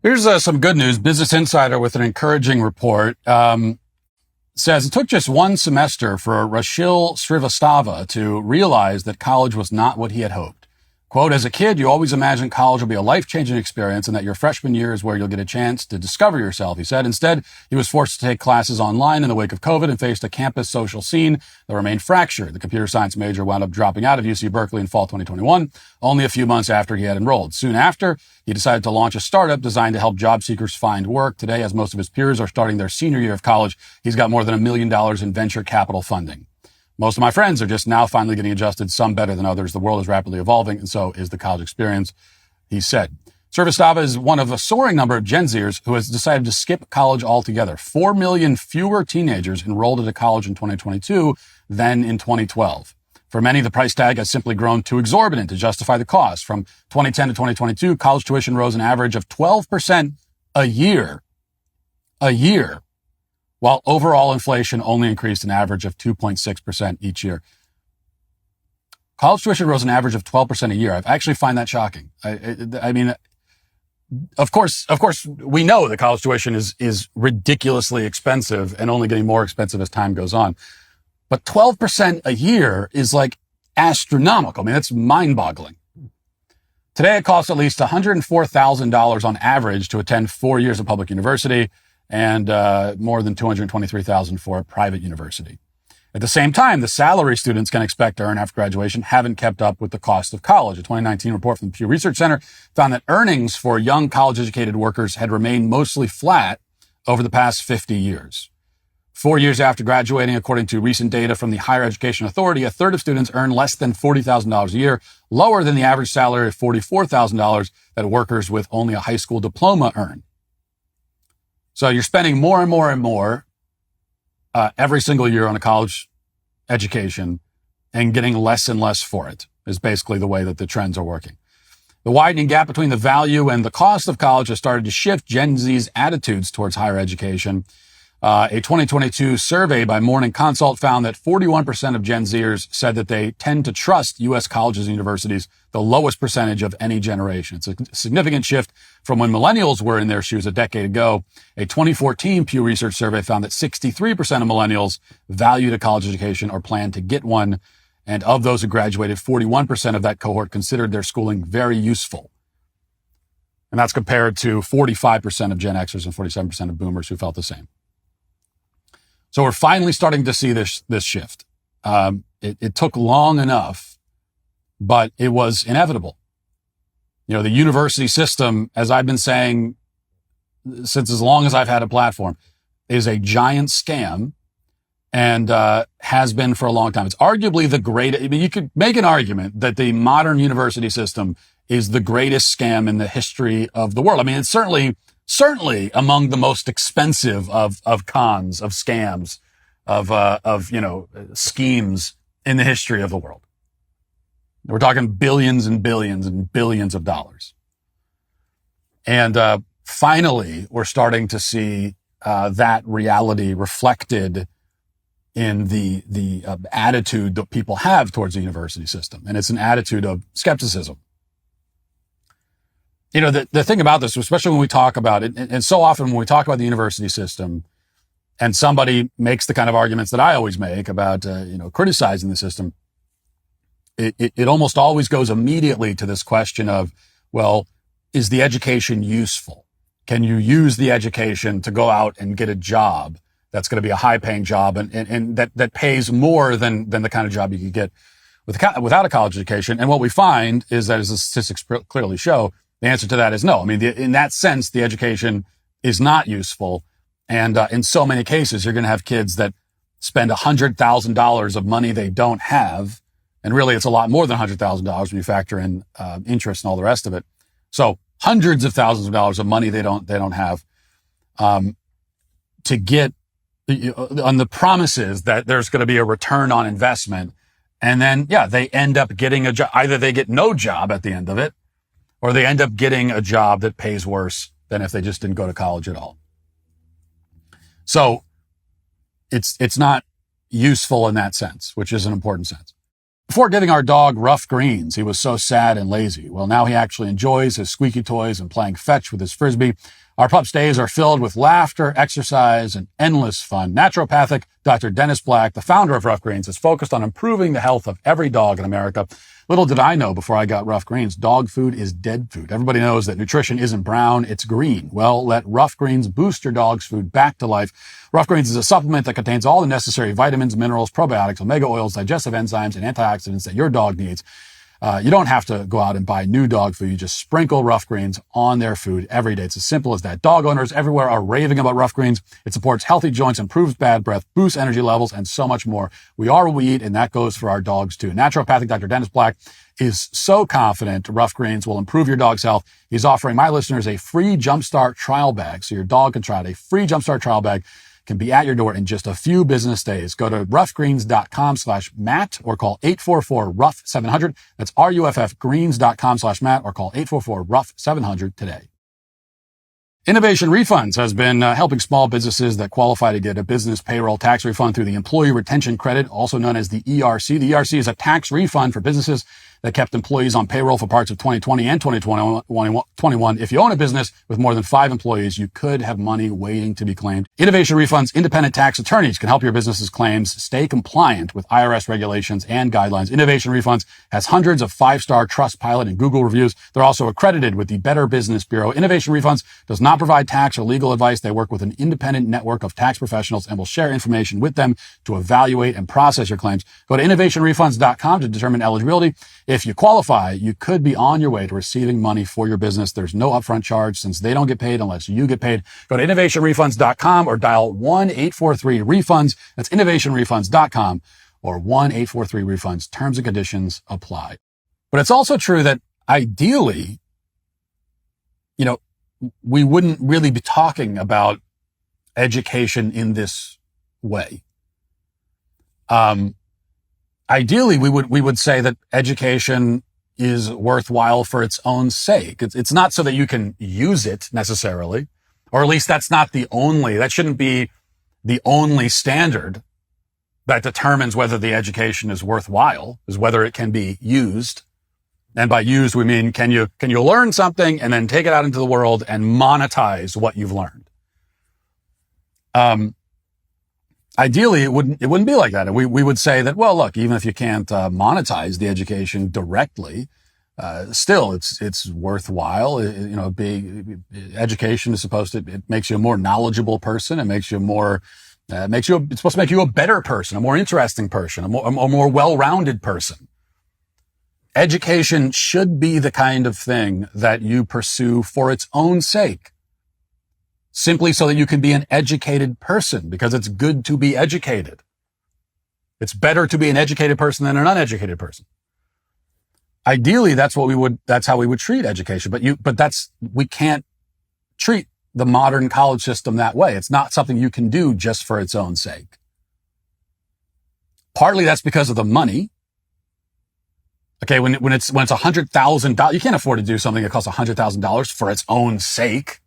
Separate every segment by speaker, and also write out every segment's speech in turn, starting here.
Speaker 1: Here's some good news. Business Insider with an encouraging report says it took just one semester for Rashil Srivastava to realize that college was not what he had hoped. Quote, as a kid, you always imagined college will be a life-changing experience and that your freshman year is where you'll get a chance to discover yourself, he said. Instead, he was forced to take classes online in the wake of COVID and faced a campus social scene that remained fractured. The computer science major wound up dropping out of UC Berkeley in fall 2021, only a few months after he had enrolled. Soon after, he decided to launch a startup designed to help job seekers find work. Today, as most of his peers are starting their senior year of college, he's got more than $1 million in venture capital funding. Most of my friends are just now finally getting adjusted, some better than others. The world is rapidly evolving, and so is the college experience, he said. Srivastava is one of a soaring number of Gen Zers who has decided to skip college altogether. 4 million fewer teenagers enrolled into college in 2022 than in 2012. For many, the price tag has simply grown too exorbitant to justify the cost. From 2010 to 2022, college tuition rose an average of 12% a year, while overall inflation only increased an average of 2.6% each year. College tuition rose an average of 12% a year. I actually find that shocking. I mean, of course, we know that college tuition is ridiculously expensive and only getting more expensive as time goes on. But 12% a year is like astronomical. I mean, that's mind-boggling. Today, it costs at least $104,000 on average to attend 4 years of public university, and more than $223,000 for a private university. At the same time, the salary students can expect to earn after graduation haven't kept up with the cost of college. A 2019 report from the Pew Research Center found that earnings for young college-educated workers had remained mostly flat over the past 50 years. 4 years after graduating, according to recent data from the Higher Education Authority, a third of students earn less than $40,000 a year, lower than the average salary of $44,000 that workers with only a high school diploma earn. So you're spending more and more and more every single year on a college education and getting less and less for it is basically the way that the trends are working. The widening gap between the value and the cost of college has started to shift Gen Z's attitudes towards higher education. A 2022 survey by Morning Consult found that 41% of Gen Zers said that they tend to trust U.S. colleges and universities, the lowest percentage of any generation. It's a significant shift from when millennials were in their shoes a decade ago. A 2014 Pew Research survey found that 63% of millennials valued a college education or planned to get one. And of those who graduated, 41% of that cohort considered their schooling very useful. And that's compared to 45% of Gen Xers and 47% of boomers who felt the same. So we're finally starting to see this shift. It took long enough, but it was inevitable. You know, the university system, as I've been saying since as long as I've had a platform, is a giant scam and has been for a long time. It's arguably the greatest. I mean, you could make an argument that the modern university system is the greatest scam in the history of the world. I mean, it's certainly among the most expensive of cons, of scams, of schemes in the history of the world. We're talking billions and billions and billions of dollars. And finally, we're starting to see that reality reflected in the attitude that people have towards the university system. And it's an attitude of skepticism. You know, the thing about this, especially when we talk about it, and so often when we talk about the university system and somebody makes the kind of arguments that I always make about, criticizing the system, it almost always goes immediately to this question of, well, is the education useful? Can you use the education to go out and get a job that's going to be a high paying job and that pays more than the kind of job you could get without a college education? And what we find is that, as the statistics clearly show, the answer to that is no. I mean, in that sense, the education is not useful. And in so many cases, you're going to have kids that spend $100,000 of money they don't have. And really, it's a lot more than $100,000 when you factor in interest and all the rest of it. So hundreds of thousands of dollars of money they don't have to get on the promises that there's going to be a return on investment. And then, they end up getting a job. Either they get no job at the end of it, or they end up getting a job that pays worse than if they just didn't go to college at all. So it's not useful in that sense, which is an important sense. Before giving our dog rough greens, he was so sad and lazy. Well, now he actually enjoys his squeaky toys and playing fetch with his Frisbee. Our pup's days are filled with laughter, exercise, and endless fun. Naturopathic Dr. Dennis Black, the founder of Rough Greens, is focused on improving the health of every dog in America. Little did I know before I got Rough Greens, dog food is dead food. Everybody knows that nutrition isn't brown, it's green. Well, let Rough Greens boost your dog's food back to life. Rough Greens is a supplement that contains all the necessary vitamins, minerals, probiotics, omega oils, digestive enzymes, and antioxidants that your dog needs. You don't have to go out and buy new dog food. You just sprinkle Rough Greens on their food every day. It's as simple as that. Dog owners everywhere are raving about Rough Greens. It supports healthy joints, improves bad breath, boosts energy levels, and so much more. We are what we eat, and that goes for our dogs too. Naturopathic Dr. Dennis Black is so confident Rough Greens will improve your dog's health. He's offering my listeners a free Jumpstart trial bag, so your dog can try it. A free Jumpstart trial bag can be at your door in just a few business days. Go to roughgreens.com/Matt or call 844-ROUGH-700. That's RUFFgreens.com/Matt or call 844-ROUGH-700 today. Innovation Refunds has been helping small businesses that qualify to get a business payroll tax refund through the Employee Retention Credit, also known as the ERC. The ERC is a tax refund for businesses that kept employees on payroll for parts of 2020 and 2021. If you own a business with more than 5 employees, you could have money waiting to be claimed. Innovation Refunds independent tax attorneys can help your business's claims stay compliant with IRS regulations and guidelines. Innovation Refunds has hundreds of 5-star Trustpilot and Google reviews. They're also accredited with the Better Business Bureau. Innovation Refunds does not provide tax or legal advice. They work with an independent network of tax professionals and will share information with them to evaluate and process your claims. Go to innovationrefunds.com to determine eligibility. If you qualify, you could be on your way to receiving money for your business. There's no upfront charge since they don't get paid unless you get paid. Go to innovationrefunds.com or dial 1-843-REFUNDS. That's innovationrefunds.com or 1-843-REFUNDS. Terms and conditions apply. But it's also true that ideally, we wouldn't really be talking about education in this way. Ideally, we would say that education is worthwhile for its own sake. It's not so that you can use it necessarily, or at least that shouldn't be the only standard that determines whether the education is worthwhile, is whether it can be used. And by used, we mean, can you learn something and then take it out into the world and monetize what you've learned? Ideally, it wouldn't be like that. We would say that, well, look, even if you can't monetize the education directly, still it's worthwhile. Education is supposed to, it makes you a more knowledgeable person. It makes you it's supposed to make you a better person, a more interesting person, a more well-rounded person. Education should be the kind of thing that you pursue for its own sake, simply so that you can be an educated person, because it's good to be educated. It's better to be an educated person than an uneducated person. Ideally, that's how we would treat education, but we can't treat the modern college system that way. It's not something you can do just for its own sake. Partly that's because of the money. Okay, when it's $100,000, you can't afford to do something that costs $100,000 for its own sake.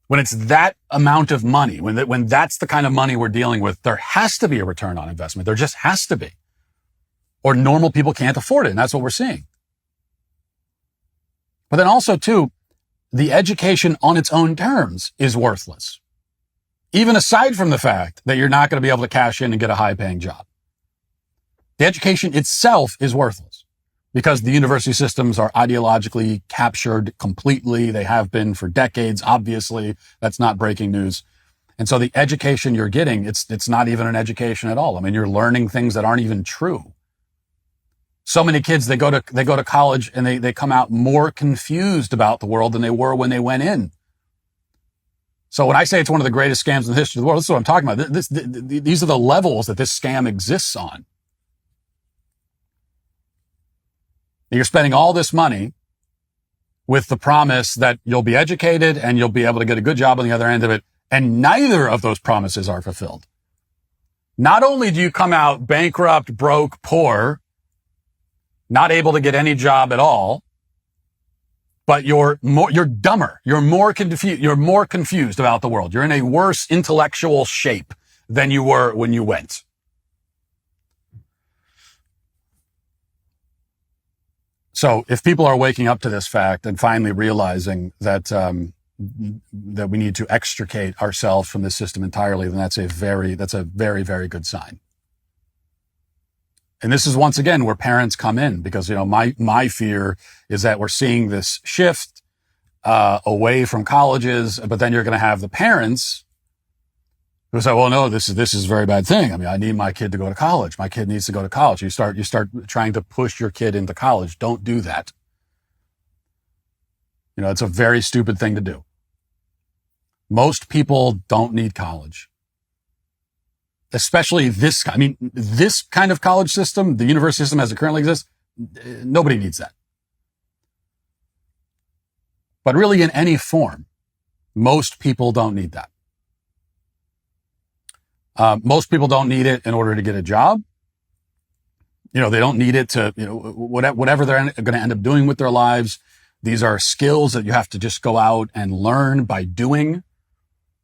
Speaker 1: When it's that amount of money, when that's the kind of money we're dealing with, there has to be a return on investment. There just has to be. Or normal people can't afford it, and that's what we're seeing. But then also, too, the education on its own terms is worthless. Even aside from the fact that you're not going to be able to cash in and get a high-paying job. The education itself is worthless because the university systems are ideologically captured completely. They have been for decades, obviously. That's not breaking news. And so the education you're getting, it's not even an education at all. I mean, you're learning things that aren't even true. So many kids, they go to college and they come out more confused about the world than they were when they went in. So when I say it's one of the greatest scams in the history of the world, this is what I'm talking about. These are the levels that this scam exists on. You're spending all this money with the promise that you'll be educated and you'll be able to get a good job on the other end of it. And neither of those promises are fulfilled. Not only do you come out bankrupt, broke, poor, not able to get any job at all, but you're dumber. You're more confused about the world. You're in a worse intellectual shape than you were when you went. So if people are waking up to this fact and finally realizing that that we need to extricate ourselves from this system entirely, then that's a very, very good sign. And this is once again where parents come in, because, my fear is that we're seeing this shift away from colleges, but then you're going to have the parents who say, well, no, this is a very bad thing. I mean, I need my kid to go to college. My kid needs to go to college. You start trying to push your kid into college. Don't do that. It's a very stupid thing to do. Most people don't need college. Especially this kind of college system, the university system as it currently exists, nobody needs that. But really, in any form, most people don't need that. Most people don't need it in order to get a job. They don't need it to, whatever they're going to end up doing with their lives. These are skills that you have to just go out and learn by doing.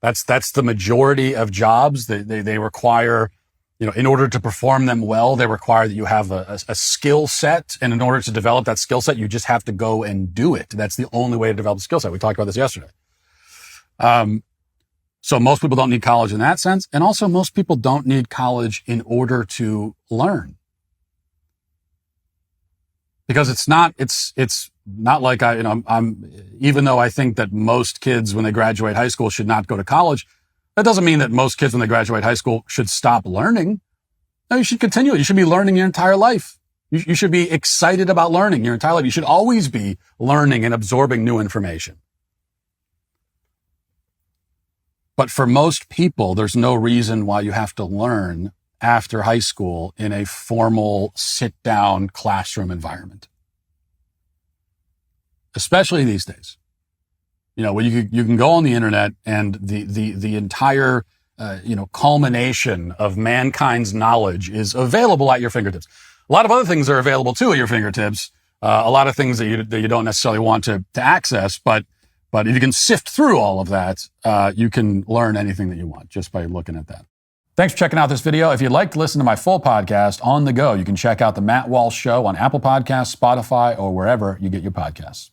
Speaker 1: That's the majority of jobs. They require, in order to perform them well, they require that you have a skill set. And in order to develop that skill set, you just have to go and do it. That's the only way to develop a skill set. We talked about this yesterday. So most people don't need college in that sense. And also most people don't need college in order to learn. Because it's not like even though I think that most kids when they graduate high school should not go to college, that doesn't mean that most kids when they graduate high school should stop learning. No, you should continue. You should be learning your entire life. You should be excited about learning your entire life. You should always be learning and absorbing new information. But for most people, there's no reason why you have to learn after high school in a formal sit-down classroom environment. Especially these days. Where you can go on the internet and the entire, culmination of mankind's knowledge is available at your fingertips. A lot of other things are available too at your fingertips. A lot of things that you don't necessarily want to access, but if you can sift through all of that, you can learn anything that you want just by looking at that. Thanks for checking out this video. If you'd like to listen to my full podcast on the go, you can check out The Matt Walsh Show on Apple Podcasts, Spotify, or wherever you get your podcasts.